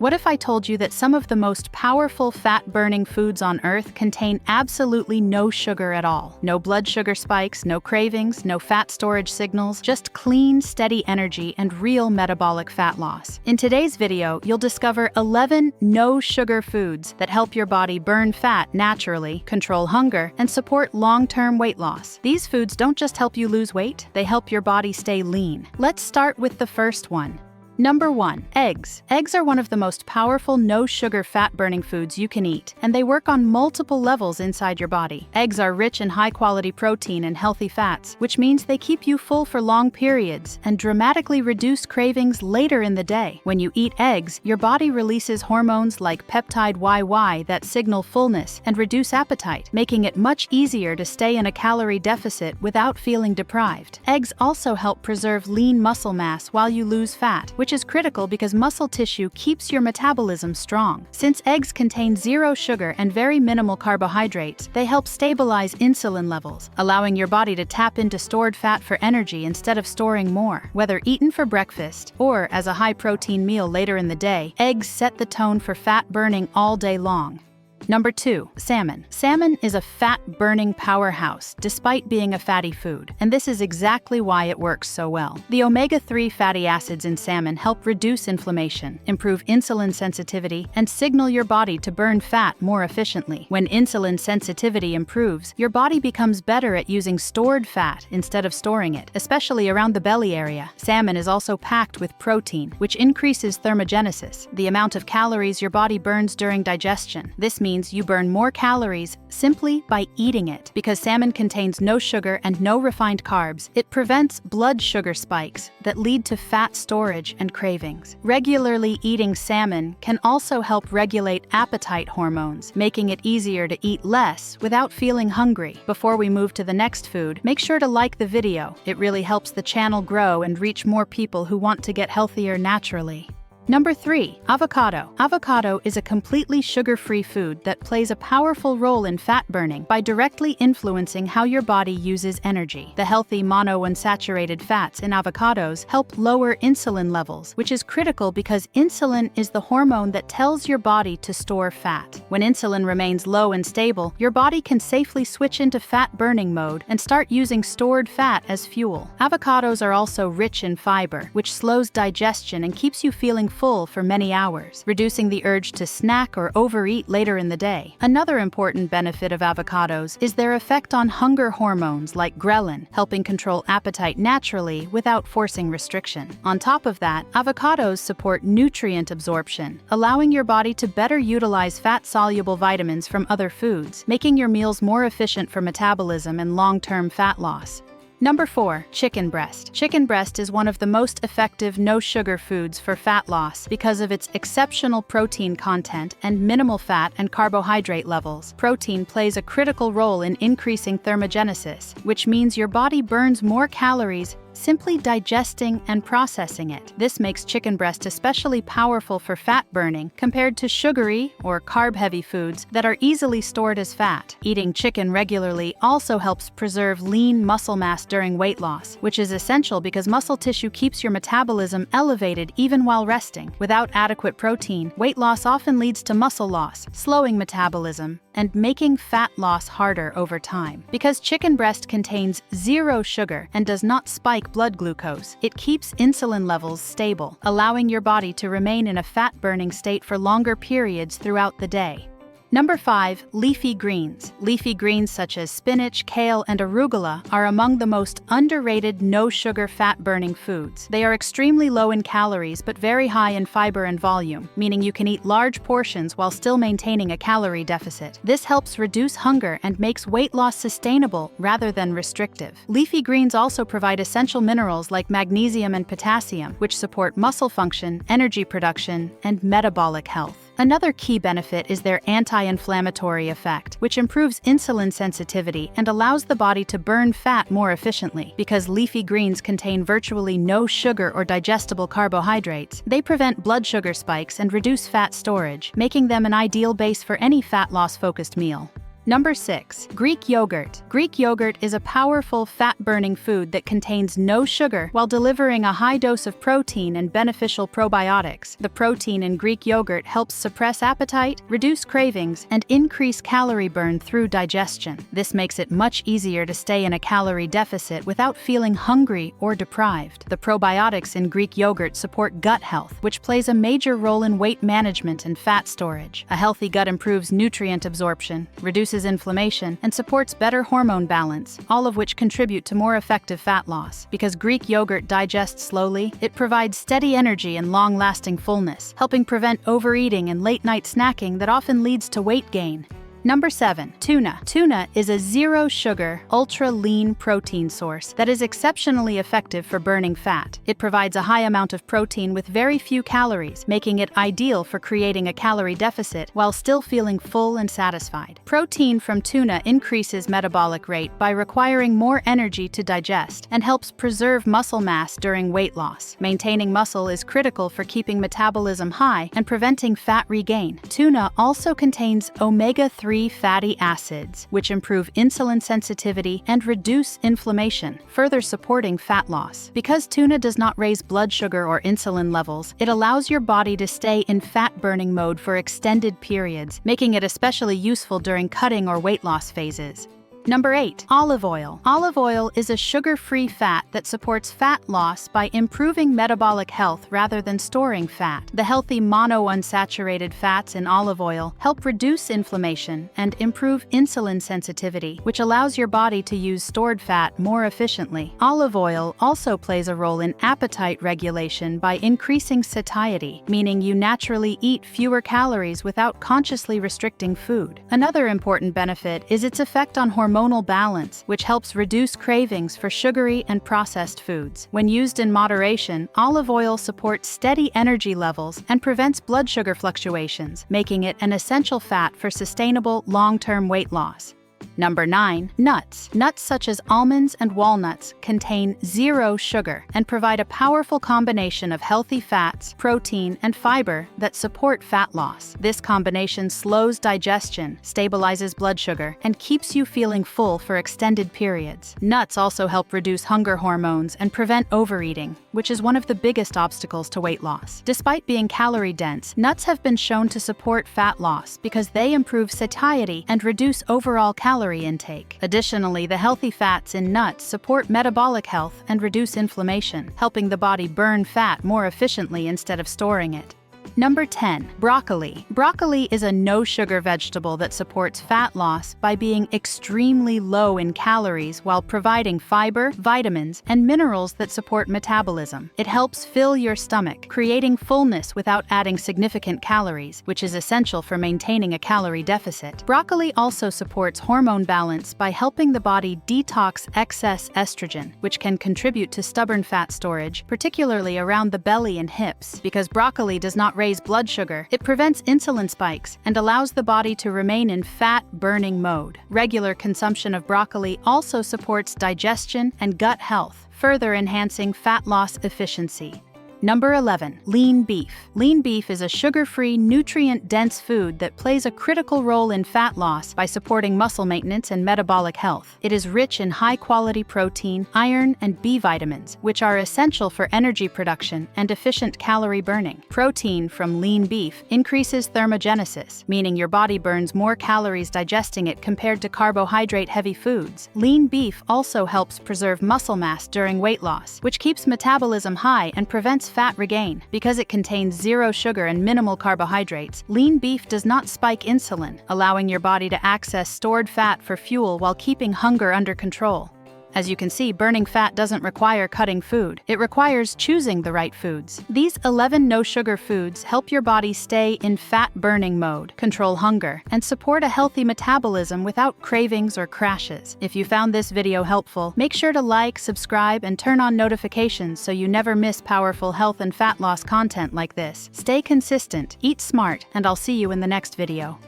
What if I told you that some of the most powerful fat-burning foods on Earth contain absolutely no sugar at all? No blood sugar spikes, no cravings, no fat storage signals, just clean, steady energy and real metabolic fat loss. In today's video, you'll discover 11 no-sugar foods that help your body burn fat naturally, control hunger, and support long-term weight loss. These foods don't just help you lose weight, they help your body stay lean. Let's start with the first one. Number 1. Eggs. Eggs are one of the most powerful no-sugar fat-burning foods you can eat, and they work on multiple levels inside your body. Eggs are rich in high-quality protein and healthy fats, which means they keep you full for long periods and dramatically reduce cravings later in the day. When you eat eggs, your body releases hormones like peptide YY that signal fullness and reduce appetite, making it much easier to stay in a calorie deficit without feeling deprived. Eggs also help preserve lean muscle mass while you lose fat, which is critical because muscle tissue keeps your metabolism strong. Since eggs contain zero sugar and very minimal carbohydrates, they help stabilize insulin levels, allowing your body to tap into stored fat for energy instead of storing more. Whether eaten for breakfast or as a high-protein meal later in the day, eggs set the tone for fat burning all day long. Number 2. Salmon. Salmon is a fat-burning powerhouse despite being a fatty food, and this is exactly why it works so well. The omega-3 fatty acids in salmon help reduce inflammation, improve insulin sensitivity, and signal your body to burn fat more efficiently. When insulin sensitivity improves, your body becomes better at using stored fat instead of storing it, especially around the belly area. Salmon is also packed with protein, which increases thermogenesis, the amount of calories your body burns during digestion. This means you burn more calories simply by eating it. Because salmon contains no sugar and no refined carbs, it prevents blood sugar spikes that lead to fat storage and cravings. Regularly eating salmon can also help regulate appetite hormones, making it easier to eat less without feeling hungry. Before we move to the next food, make sure to like the video. It really helps the channel grow and reach more people who want to get healthier naturally. Number 3. Avocado. Avocado is a completely sugar-free food that plays a powerful role in fat burning by directly influencing how your body uses energy. The healthy monounsaturated fats in avocados help lower insulin levels, which is critical because insulin is the hormone that tells your body to store fat. When insulin remains low and stable, your body can safely switch into fat-burning mode and start using stored fat as fuel. Avocados are also rich in fiber, which slows digestion and keeps you feeling full for many hours, reducing the urge to snack or overeat later in the day. Another important benefit of avocados is their effect on hunger hormones like ghrelin, helping control appetite naturally without forcing restriction. On top of that, avocados support nutrient absorption, allowing your body to better utilize fat-soluble vitamins from other foods, making your meals more efficient for metabolism and long-term fat loss. Number 4. Chicken breast. Chicken breast is one of the most effective no-sugar foods for fat loss because of its exceptional protein content and minimal fat and carbohydrate levels. Protein plays a critical role in increasing thermogenesis, which means your body burns more calories simply digesting and processing it. This makes chicken breast especially powerful for fat burning compared to sugary or carb-heavy foods that are easily stored as fat. Eating chicken regularly also helps preserve lean muscle mass during weight loss, which is essential because muscle tissue keeps your metabolism elevated even while resting. Without adequate protein, weight loss often leads to muscle loss, slowing metabolism, and making fat loss harder over time. Because chicken breast contains zero sugar and does not spike blood glucose, it keeps insulin levels stable, allowing your body to remain in a fat-burning state for longer periods throughout the day. Number 5. Leafy greens. Leafy greens such as spinach, kale, and arugula are among the most underrated no-sugar fat-burning foods. They are extremely low in calories but very high in fiber and volume, meaning you can eat large portions while still maintaining a calorie deficit. This helps reduce hunger and makes weight loss sustainable rather than restrictive. Leafy greens also provide essential minerals like magnesium and potassium, which support muscle function, energy production, and metabolic health. Another key benefit is their anti-inflammatory effect, which improves insulin sensitivity and allows the body to burn fat more efficiently. Because leafy greens contain virtually no sugar or digestible carbohydrates, they prevent blood sugar spikes and reduce fat storage, making them an ideal base for any fat loss-focused meal. Number 6. Greek yogurt. Greek yogurt is a powerful fat-burning food that contains no sugar while delivering a high dose of protein and beneficial probiotics. The protein in Greek yogurt helps suppress appetite, reduce cravings, and increase calorie burn through digestion. This makes it much easier to stay in a calorie deficit without feeling hungry or deprived. The probiotics in Greek yogurt support gut health, which plays a major role in weight management and fat storage. A healthy gut improves nutrient absorption, reduces inflammation, and supports better hormone balance, all of which contribute to more effective fat loss. Because Greek yogurt digests slowly, it provides steady energy and long-lasting fullness, helping prevent overeating and late-night snacking that often leads to weight gain. Number 7. Tuna. Tuna is a zero-sugar, ultra-lean protein source that is exceptionally effective for burning fat. It provides a high amount of protein with very few calories, making it ideal for creating a calorie deficit while still feeling full and satisfied. Protein from tuna increases metabolic rate by requiring more energy to digest and helps preserve muscle mass during weight loss. Maintaining muscle is critical for keeping metabolism high and preventing fat regain. Tuna also contains omega-3 fatty acids, which improve insulin sensitivity and reduce inflammation, further supporting fat loss. Because tuna does not raise blood sugar or insulin levels, it allows your body to stay in fat-burning mode for extended periods, making it especially useful during cutting or weight loss phases. Number 8. Olive oil. Olive oil is a sugar-free fat that supports fat loss by improving metabolic health rather than storing fat. The healthy monounsaturated fats in olive oil help reduce inflammation and improve insulin sensitivity, which allows your body to use stored fat more efficiently. Olive oil also plays a role in appetite regulation by increasing satiety, meaning you naturally eat fewer calories without consciously restricting food. Another important benefit is its effect on hormonal balance, which helps reduce cravings for sugary and processed foods. When used in moderation, olive oil supports steady energy levels and prevents blood sugar fluctuations, making it an essential fat for sustainable, long-term weight loss. Number 9. Nuts. Nuts such as almonds and walnuts contain zero sugar and provide a powerful combination of healthy fats, protein, and fiber that support fat loss. This combination slows digestion, stabilizes blood sugar, and keeps you feeling full for extended periods. Nuts also help reduce hunger hormones and prevent overeating, which is one of the biggest obstacles to weight loss. Despite being calorie-dense, nuts have been shown to support fat loss because they improve satiety and reduce overall calorie intake. Additionally, the healthy fats in nuts support metabolic health and reduce inflammation, helping the body burn fat more efficiently instead of storing it. Number 10. Broccoli. Broccoli is a no-sugar vegetable that supports fat loss by being extremely low in calories while providing fiber, vitamins, and minerals that support metabolism. It helps fill your stomach, creating fullness without adding significant calories, which is essential for maintaining a calorie deficit. Broccoli also supports hormone balance by helping the body detox excess estrogen, which can contribute to stubborn fat storage, particularly around the belly and hips. Because broccoli does not raise blood sugar, it prevents insulin spikes and allows the body to remain in fat-burning mode. Regular consumption of broccoli also supports digestion and gut health, further enhancing fat loss efficiency. Number 11. Lean beef. Lean beef is a sugar-free, nutrient-dense food that plays a critical role in fat loss by supporting muscle maintenance and metabolic health. It is rich in high-quality protein, iron, and B vitamins, which are essential for energy production and efficient calorie burning. Protein from lean beef increases thermogenesis, meaning your body burns more calories digesting it compared to carbohydrate-heavy foods. Lean beef also helps preserve muscle mass during weight loss, which keeps metabolism high and prevents fat regain. Because it contains zero sugar and minimal carbohydrates, lean beef does not spike insulin, allowing your body to access stored fat for fuel while keeping hunger under control. As you can see, burning fat doesn't require cutting food. It requires choosing the right foods. These 11 no-sugar foods help your body stay in fat-burning mode, control hunger, and support a healthy metabolism without cravings or crashes. If you found this video helpful, make sure to like, subscribe, and turn on notifications so you never miss powerful health and fat loss content like this. Stay consistent, eat smart, and I'll see you in the next video.